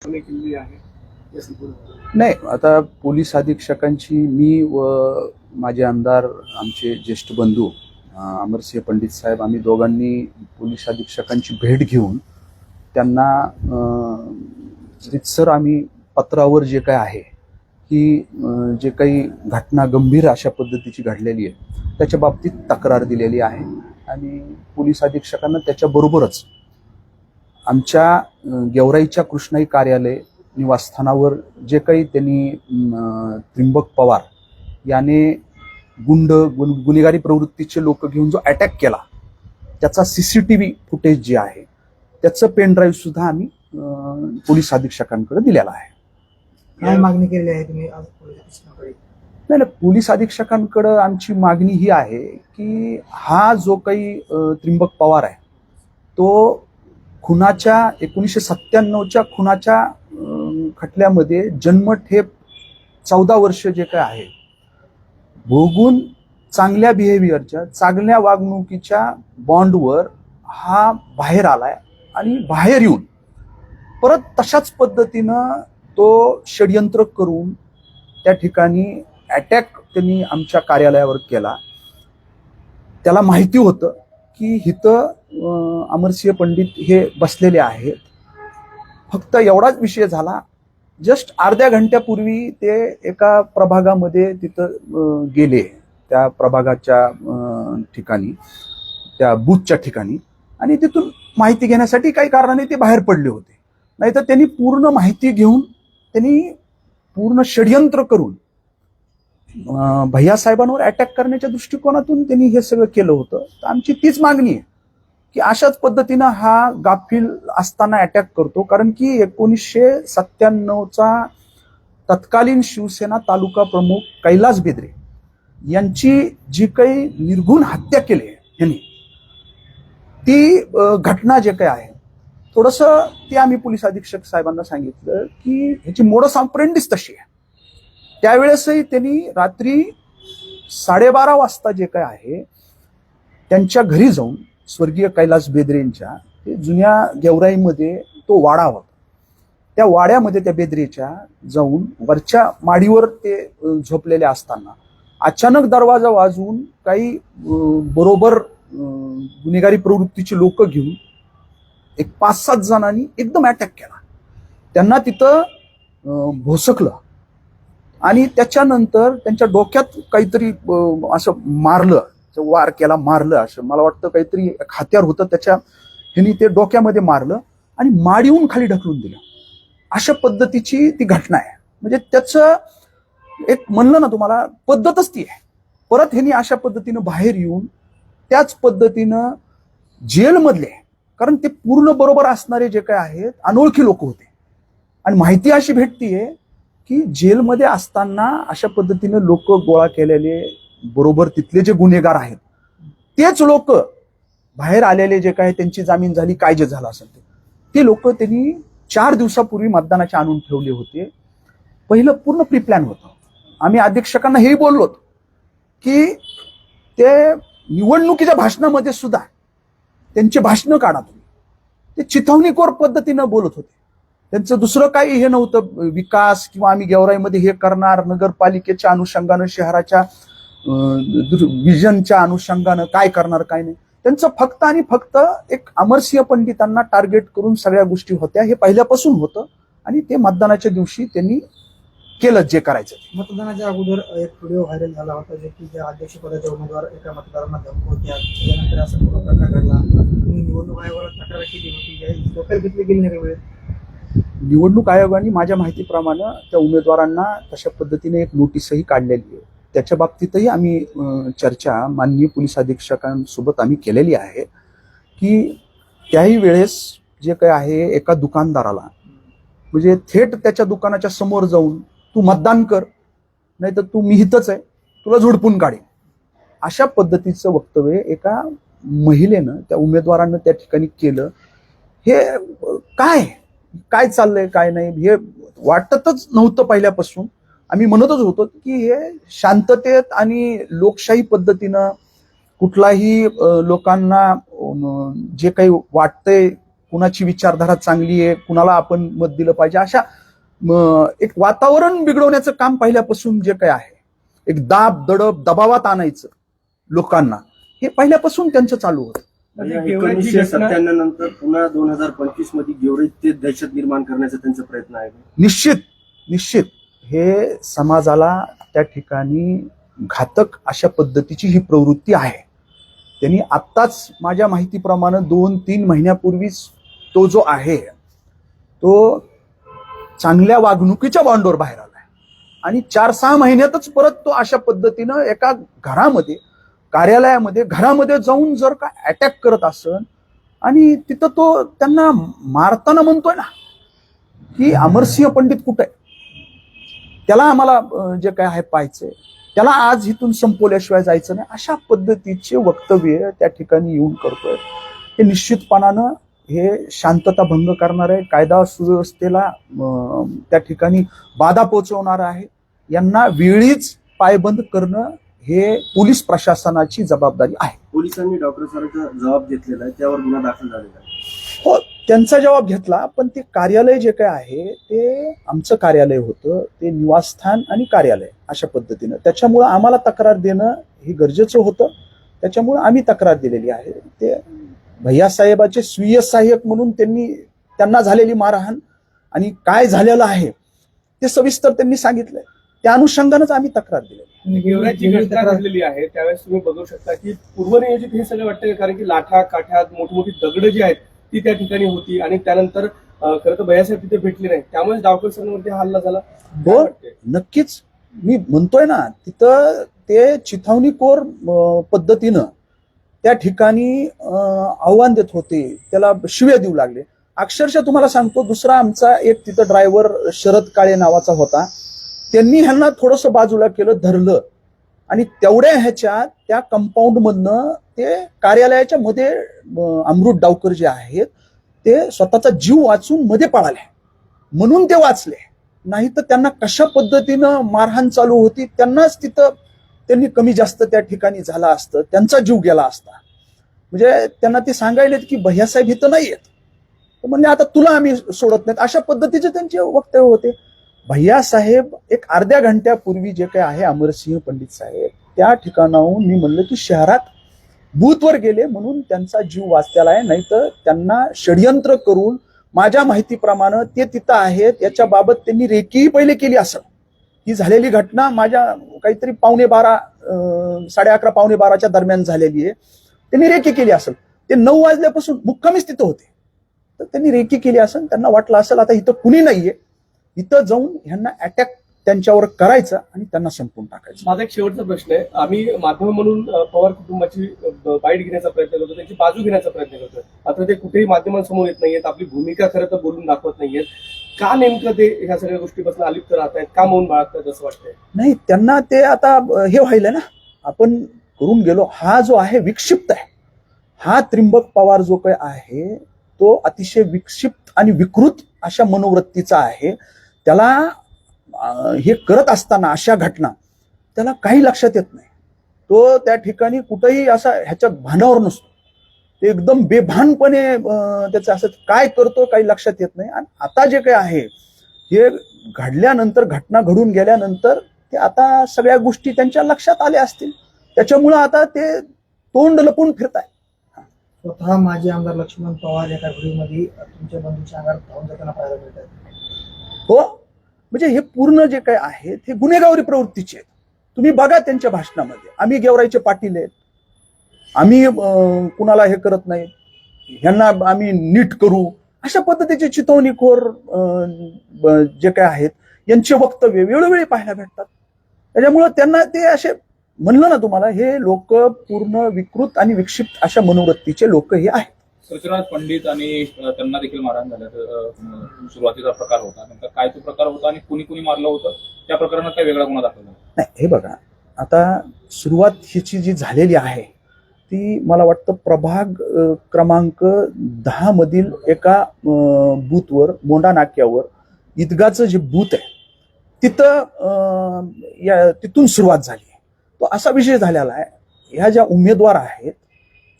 केलेली आहे. नाही, आता पोलीस अधीक्षकांची मी व माझे आमदार आमचे ज्येष्ठ बंधू अमरसिंह पंडित साहेब आम्ही दोघांनी पोलीस अधीक्षकांची भेट घेऊन त्यांना रितसर आम्ही पत्रावर जे काय आहे की जे काही घटना गंभीर अशा पद्धतीची घडलेली आहे त्याच्या बाबतीत तक्रार दिलेली आहे आणि पोलीस अधीक्षकांना त्याच्याबरोबरच आमच्या गेवराईच्या कृष्णाई कार्यालय निवासस्थानावर जे काही त्यांनी त्रिंबक पवार याने गुन्हेगारी प्रवृत्तीचे लोक घेऊन जो अटॅक केला त्याचा सीसीटीव्ही फुटेज जे आहे त्याचं पेन ड्राईव्ह सुद्धा आम्ही पोलीस अधीक्षकांकडे दिलेला आहे. काय मागणी केलेली आहे तुम्ही आज पोलीस अधीक्षकांकडे? नाही, पोलीस अधीक्षकांकडे आमची मागणी ही आहे की हा जो काही त्रिंबक पवार आहे तो खुनाच्या 1997च्या खुनाच्या खटल्यामध्ये जन्मठेप 14 वर्ष जे काय आहे भोगून चांगल्या बिहेवियरच्या चांगल्या वागणुकीच्या बॉन्डवर हा बाहेर आलाय आणि बाहेर येऊन परत तशाच पद्धतीनं तो षडयंत्र करून त्या ठिकाणी अटॅक त्यांनी आमच्या कार्यालयावर केला. त्याला माहिती होतं की इथं अमरसिंह पंडित हे बसलेले आहेत. फक्त एवढाच विषय झाला, जस्ट अर्ध्या घंट्यापूर्वी ते एका प्रभागामध्ये तिथं गेले, त्या प्रभागाच्या ठिकाणी त्या बूथच्या ठिकाणी, आणि तिथून माहिती घेण्यासाठी काही कारणाने ते बाहेर पडले होते. नाहीतर त्यांनी पूर्ण माहिती घेऊन त्यांनी पूर्ण षडयंत्र करून भैया साहेबांवर अटॅक करण्याच्या दृष्टिकोनातून त्यांनी हे सगळं केलं होतं. तर आमची तीच मागणी आहे की अशाच पद्धतीनं हा गाफील असताना अटॅक करतो. कारण की 1997चा तत्कालीन शिवसेना तालुका प्रमुख कैलास बेदरे यांची जी काही निर्घुण हत्या केली आहे यांनी, ती घटना जे काही आहे थोडंसं ते आम्ही पोलीस अधीक्षक साहेबांना सांगितलं की ह्याची मोडस ऑपरेंडीच तशी आहे. त्यावेळेसही त्यांनी रात्री 12:30 वाजता जे काय आहे त्यांच्या घरी जाऊन स्वर्गीय कैलास बेदरेंच्या जुन्या गेवराईमध्ये तो वाडा होता, त्या वाड्यामध्ये त्या बेदरेच्या जाऊन वरच्या माडीवर ते झोपलेले असताना अचानक दरवाजा वाजवून काही बरोबर गुन्हेगारी प्रवृत्तीची लोक घेऊन एक 5-7 जणांनी एकदम अटॅक केला. त्यांना तिथं भोसकलं आणि त्याच्यानंतर त्यांच्या डोक्यात काहीतरी असं मारलं, वार केला, मारलं, असं मला वाटतं काहीतरी हत्यार होतं त्याच्या, ह्यांनी ते डोक्यामध्ये मारलं आणि माडीहून खाली ढकलून दिलं. अशा पद्धतीची ती घटना आहे. म्हणजे त्याचं एक म्हणलं ना तुम्हाला पद्धतच ती आहे. परत ह्यांनी अशा पद्धतीनं बाहेर येऊन त्याच पद्धतीनं जेलमधले, कारण ते पूर्ण बरोबर असणारे जे काय आहेत अनोळखी लोक होते आणि माहिती अशी भेटतीये की जेलमध्ये असताना अशा पद्धतीनं लोक गोळा केलेले बरोबर तिथले जे गुन्हेगार आहेत तेच लोक बाहेर आलेले जे काय त्यांची जामीन झाली, काय जे झालं असेल ते लोक त्यांनी 4 दिवसापूर्वी मतदानाचे आणून ठेवले होते. पहिलं पूर्ण प्री प्लॅन होतं. आम्ही अधीक्षकांना हेही बोललो की ते निवडणुकीच्या भाषणामध्ये सुद्धा त्यांची भाषणं काढा तुम्ही, ते चिथावणीखोर पद्धतीनं बोलत होते. त्यांचं दुसरं काही हे नव्हतं विकास किंवा आम्ही गेवराईमध्ये हे करणार, नगरपालिकेच्या अनुषंगानं शहराच्या विजनच्या अनुषंगानं काय करणार काय नाही. त्यांचं फक्त आणि फक्त एक अमरसिंह पंडितांना टार्गेट करून सगळ्या गोष्टी होत्या. हे पहिल्यापासून होतं आणि ते मतदानाच्या दिवशी त्यांनी केलं जे करायचं. मतदानाच्या अगोदर एक व्हिडिओ व्हायरल झाला होता जे की ज्या अध्यक्षपदाचे उमेदवार एका मतदारांना धमकवत्या, त्यानंतर असा पूर्ण प्रकार घडला. तुम्ही निवडणूक आयोगाला तक्रार केली होती, दखल घेतली गेली नाही वेळेत? निवडणूक आयोगाने माझ्या माहितीप्रमाणे त्या उमेदवारांना तशा पद्धतीने एक नोटीसही काढलेली आहे. त्याच्या बाबतीतही आम्ही चर्चा माननीय पोलीस अधीक्षकांसोबत आम्ही केलेली आहे की त्याही वेळेस जे काय आहे एका दुकानदाराला म्हणजे थेट त्याच्या दुकानाच्या समोर जाऊन तू मतदान कर, नाही तर तू मी हितच आहे, तुला झोडपून काढेन, अशा पद्धतीचं वक्तव्य एका महिलेनं त्या उमेदवारानं त्या ठिकाणी केलं. हे काय चाललंय काय नाही हे वाटतच नव्हतं पहिल्यापासून. आम्ही म्हणतच होतो की हे शांततेत आणि लोकशाही पद्धतीनं कुठलाही लोकांना जे काही वाटतंय कुणाची विचारधारा चांगली आहे, कुणाला आपण मत दिलं पाहिजे, अशा एक वातावरण बिघडवण्याचं काम पहिल्यापासून जे काय आहे, एक दबावात आणायचं लोकांना, हे पहिल्यापासून त्यांचं चालू होतं. 1997 नंतर पुन्हा 2025 मध्ये गेवराईत ते दहशत निर्माण करण्याचा त्यांचा प्रयत्न आहे. निश्चित हे समाजाला त्या ठिकाणी घातक अशा पद्धतीची ही प्रवृत्ती आहे. त्यांनी आत्ताच माझ्या माहितीप्रमाणे 2-3 महिन्यापूर्वीच तो जो आहे तो चांगल्या वागणुकीच्या बॉन्डवर बाहेर आलाय आणि 4-6 महिन्यातच परत तो अशा पद्धतीनं एका घरामध्ये, कार्यालयामध्ये, घरामध्ये जाऊन जर का अटॅक करत असन आणि तिथं तो त्यांना मारताना म्हणतोय ना की अमरसिंह पंडित कुठे आहे, त्याला आम्हाला जे काय आहे पाहायचंय, त्याला आज इथून संपवल्याशिवाय जायचं नाही, अशा पद्धतीचे वक्तव्य त्या ठिकाणी येऊन करतोय. हे निश्चितपणानं हे शांतता भंग करणार आहे, कायदा सुव्यवस्थेला त्या ठिकाणी बाधा पोहोचवणार आहे. यांना वेळीच पायबंद करणं हे पोलीस प्रशासनाची जबाबदारी आहे. पोलिसांनी डॉक्टर सरांचा जबाब घेतलेला आहे, त्यावर गुन्हा दाखल झालेला आहे. हो, त्यांचा जबाब घेतला, पण ते कार्यालय जे काय आहे ते आमचं कार्यालय होतं, ते निवासस्थान आणि कार्यालय अशा पद्धतीनं, त्याच्यामुळं आम्हाला तक्रार देणं हे गरजेचं होतं. त्याच्यामुळं आम्ही तक्रार दिलेली आहे. ते भैयासाहेबाचे स्वीय सहाय्यक म्हणून त्यांना झालेली मारहाण आणि काय झालेलं आहे ते सविस्तर त्यांनी सांगितलंय. त्या अनुषंगानंच आम्ही तक्रार दिली. गेवराईची घटना घडलेली आहे त्यावेळेस तुम्ही बघू शकता की पूर्वनियोजित हे सगळं वाटतं, कारण की लाठा काठ्या मोठी दगड जी आहेत ती त्या ठिकाणी होती आणि त्यानंतर खरं तर भैयासाहेब तिथे भेटले नाही, त्यामुळे डावकर सरांवरती हल्ला झाला. हो, नक्कीच. मी म्हणतोय ना, तिथं ते चिथावणीखोर पद्धतीनं त्या ठिकाणी आव्हान देत होते, त्याला शिव्या देऊ लागले. अक्षरशः तुम्हाला सांगतो, दुसरा आमचा एक तिथं ड्रायव्हर शरद काळे नावाचा होता, त्यांनी ह्यांना थोडंसं बाजूला केलं, धरलं आणि तेवढ्या ह्याच्यात त्या कंपाऊंड मधनं ते कार्यालयाच्या मध्ये अमृत डावकर जे आहेत ते स्वतःचा जीव वाचून मध्ये पळाले, म्हणून ते वाचले. नाही तर त्यांना कशा पद्धतीनं मारहाण चालू होती, त्यांनाच तिथं त्यांनी कमी जास्त त्या ठिकाणी झाला असतं, त्यांचा जीव गेला असता. म्हणजे त्यांना ते सांगायलेत की भैयासाहेब इथं नाही आहेत, तर म्हणजे आता तुला आम्ही सोडत नाहीत, अशा पद्धतीचे त्यांचे वक्तव्य होते. भैयासाहेब एक अर्ध्या घंट्यापूर्वी जे काय आहे अमरसिंह पंडित साहेब त्या ठिकाणाहून मी म्हणलं की शहरात बूथवर गेले म्हणून त्यांचा जीव वाचलेला आहे, नाही तर त्यांना षडयंत्र करून माझ्या माहितीप्रमाणे ते तिथं आहेत याच्या बाबत त्यांनी रेकीही पहिले केली असेल. ही झालेली घटना माझ्या काहीतरी 11:15 दरम्यान झालेली आहे. त्यांनी रेकी केली असेल. ते 9 वाजल्यापासून मुक्कामीच तिथं होते, तर त्यांनी रेकी केली असेल. त्यांना वाटलं असेल आता इथं कुणी नाहीये, इथं जाऊन ह्यांना अटॅक त्यांच्यावर करायचं आणि त्यांना संपून टाकायचं. माझा एक शेवटचा प्रश्न आहे. आम्ही माध्यम म्हणून पवार कुटुंबाची बाईट घेण्याचा प्रयत्न करतो, त्यांची बाजू घेण्याचा प्रयत्न करतो, मात्र ते कुठेही माध्यमांसमोर येत नाहीयेत, आपली भूमिका खरं तर बोलून दाखवत नाहीयेत. का नेमकं ते ह्या सगळ्या गोष्टीपासून अलिप्त राहत आहेत, का मौन बाळगतात असं वाटतंय? नाही, त्यांना ते आता हे व्हायलं ना, आपण करून गेलो. हा जो आहे विक्षिप्त आहे, हा त्रिंबक पवार जो काय आहे तो अतिशय विक्षिप्त आणि विकृत अशा मनोवृत्तीचा आहे. त्याला हे करत असताना अशा घटना त्याला काही लक्षात येत नाही. तो त्या ठिकाणी कुठेही असा ह्याच्या भानावर नसतो. ते एकदम बेभानपणे त्याचं असं काय करतो काही लक्षात येत नाही. आणि आता जे काय आहे हे घडल्यानंतर, घटना घडून गेल्यानंतर ते आता सगळ्या गोष्टी त्यांच्या लक्षात आल्या असतील, त्याच्यामुळं आता ते तोंड लपून फिरताय. स्वतः माजी आमदार लक्ष्मण पवार एका व्हिडिओमध्ये तुमच्या बंधूच्या अंगावर धावून जाताना पाहायला मिळतात. हो, म्हणजे हे पूर्ण जे काय आहे ते गुन्हेगारी प्रवृत्तीचे आहेत. तुम्ही बघा त्यांच्या भाषणामध्ये, आम्ही गेवराईचे पाटील आहेत, आम्ही कुणाला हे करत नाही, ह्यांना आम्ही नीट करू, अशा पद्धतीचे चितवणीखोर जे काय आहेत यांचे वक्तव्य वेळोवेळी पाहायला भेटतात. त्याच्यामुळं त्यांना ते असे म्हणलं ना तुम्हाला, हे लोक पूर्ण विकृत आणि विक्षिप्त अशा मनोवृत्तीचे लोक हे आहेत. पृथ्वीराज पंडित आणि त्यांना देखील मारहाण झाल्याचा सुरुवातीचा प्रकार होता, नेमका काय तो प्रकार होता आणि कुणी कुणी मारलं होतं, त्या प्रकरणात काय वेगळा गुन्हा दाखल झाला? नाही, हे बघा, आता सुरुवात ह्याची जी झालेली आहे ती मला वाटतं प्रभाग क्रमांक 10 मधील एका बूथवर, मोंडा नाक्यावर ईदगाचं जे बूथ आहे तिथं तिथून सुरुवात झाली. तो असा विषय झालेला आहे, ह्या ज्या उमेदवार आहेत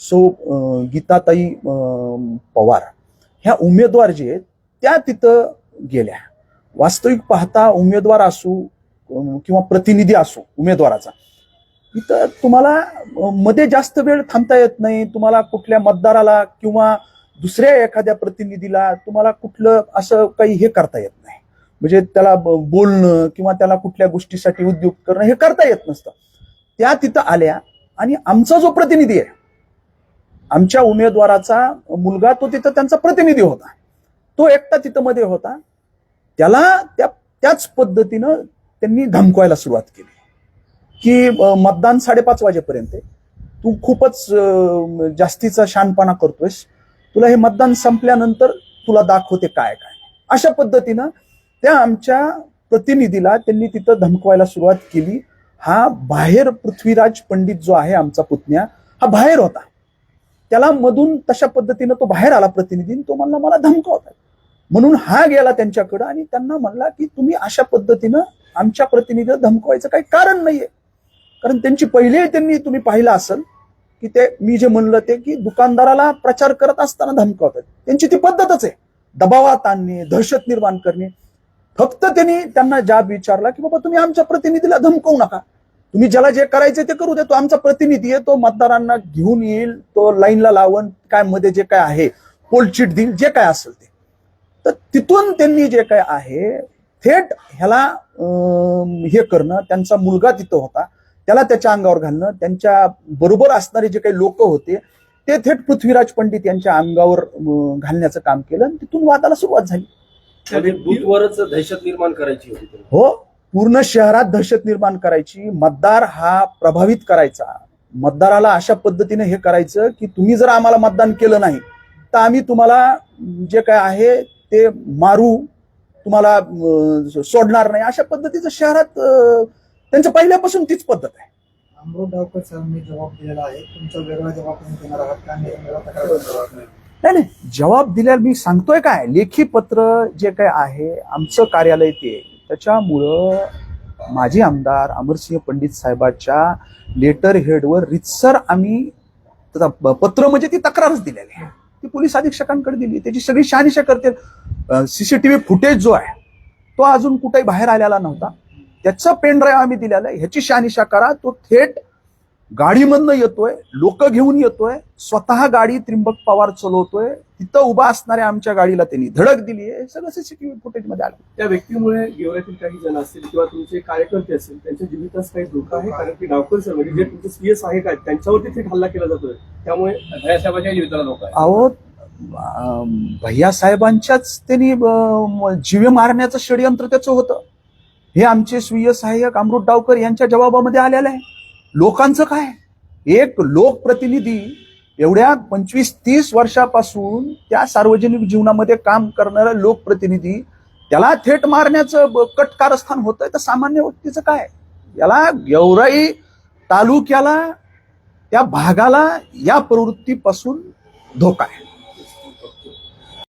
सो गीताताई पवार, ह्या उमेदवार जे आहेत त्या तिथं गेल्या. वास्तविक पाहता उमेदवार असू किंवा प्रतिनिधी असो उमेदवाराचा, इथं तुम्हाला मध्ये जास्त वेळ थांबता येत नाही. तुम्हाला कुठल्या मतदाराला किंवा दुसऱ्या एखाद्या प्रतिनिधीला तुम्हाला कुठलं असं काही हे करता येत नाही, म्हणजे त्याला बोलणं किंवा त्याला कुठल्या गोष्टीसाठी उद्योग करणं हे करता येत नसतं. त्या तिथं आल्या आणि आमचा जो प्रतिनिधी आहे, आमच्या उमेदवाराचा मुलगा, तो तिथं त्यांचा प्रतिनिधी होता, तो एकटा तिथं मध्ये होता. त्याला त्याच पद्धतीनं त्यांनी धमकवायला सुरुवात केली की मतदान 5:30 वाजेपर्यंत आहे, तू खूपच जास्तीचा शहाणपणा करतोयस, तुला हे मतदान संपल्यानंतर तुला दाखवते काय काय. अशा पद्धतीनं त्या आमच्या प्रतिनिधीला त्यांनी तिथं धमकवायला सुरुवात केली. हा बाहेर पृथ्वीराज पंडित जो आहे आमचा पुतण्या, हा बाहेर होता. त्याला मधून तशा पद्धतीनं तो बाहेर आला प्रतिनिधी, तो म्हणला मला धमकावतात. म्हणून हा गेला त्यांच्याकडं आणि त्यांना म्हणला की तुम्ही अशा पद्धतीनं आमच्या प्रतिनिधीला धमकवायचं काही कारण नाहीये. कारण त्यांची पहिलेही त्यांनी तुम्ही पाहिलं असेल की ते मी जे म्हणलं ते की दुकानदाराला प्रचार करत असताना धमकावतात. त्यांची ती पद्धतच आहे, दबावात आणणे, दहशत निर्माण करणे. फक्त त्यांनी त्यांना जाब विचारला की बाबा तुम्ही आमच्या प्रतिनिधीला धमकवू नका, तुम्ही ज्याला जे करायचं ते करू दे, तो आमचा प्रतिनिधी आहे, तो मतदारांना घेऊन येईल, तो लाईनला लावून काय मध्ये जे काय आहे पोलचीट देईल, जे काय असेल ते. तर तिथून त्यांनी जे काय आहे थेट ह्याला हे करणं, त्यांचा मुलगा तिथं होता त्याला त्याच्या अंगावर घालणं, त्यांच्या बरोबर असणारे जे काही लोक होते ते थेट पृथ्वीराज पंडित यांच्या अंगावर घालण्याचं काम केलं आणि तिथून वादाला सुरुवात झाली. म्हणजे बूथवरच दहशत निर्माण करायची होती. हो, पूर्ण शहरात दहशत निर्माण करायची, मतदार हा प्रभावित करायचा, मतदाराला अशा पद्धतीने हे करायचं की तुम्ही जर आम्हाला मतदान केलं नाही तर आम्ही तुम्हाला जे काय आहे ते मारू, तुम्हाला सोडणार नाही. अशा पद्धतीचं शहरात त्यांचं पहिल्यापासून तीच पद्धत आहे. अमृत डावकर साहेबांनी जबाब दिलेला आहे, तुमचा वेगळा जबाब तुम्ही देणार आहात का? वेगळा तक्रार करणार आहात? नाही, जबाब दिल्यावर मी सांगतोय काय, लेखी पत्र जे काय आहे आमचं कार्यालय ते, त्याच्यामुळं माजी आमदार अमरसिंह पंडित साहेबांच्या लेटर हेडवर रितसर आम्ही पत्र म्हणजे ती तक्रारच दिलेली आहे, ती पोलीस अधीक्षकांकडे दिली, त्याची सगळी शहानिशा करते. सीसीटीव्ही फुटेज जो आहे तो अजून कुठेही बाहेर आलेला नव्हता, त्याचा पेन ड्राईव्ह आम्ही दिलेला आहे, ह्याची शहानिशा करा. तो थेट गाडीमधनं येतोय, लोक घेऊन येतोय, स्वतः गाडी त्रिंबक पवार चालवतोय, तिथं उभा असणाऱ्या आमच्या गाडीला त्यांनी धडक दिली आहे, सगळं सीसीटीव्ही फुटेज मध्ये आलं. त्या व्यक्तीमुळे गेवरातील काही जण असतील किंवा तुमचे कार्यकर्ते असतील त्यांच्या जीवितास काही धोका आहे? कारण की डावकर सर म्हणजे जे तुमचे CS आहे काय त्यांच्यावरती थेट हल्ला केला जातोय, त्यामुळे भैयासाहेबांच्या जीविताला धोका आहे. अहो, भैया साहेबांच्याच त्यांनी जीवे मारण्याचं षडयंत्र त्याचं होतं. हे आमचे स्वीय सहाय्यक अमृत डावकर यांच्या जबाबामध्ये आलेलं आहे. लोकांचं काय, एक लोकप्रतिनिधी एवढ्या 25-30 वर्षापासून त्या सार्वजनिक जीवनामध्ये काम करणारा लोकप्रतिनिधी, त्याला थेट मारण्याचं कट कारस्थान होतंय, तर सामान्य व्यक्तीचं काय? याला गेवराई तालुक्याला, त्या भागाला या प्रवृत्तीपासून धोका आहे.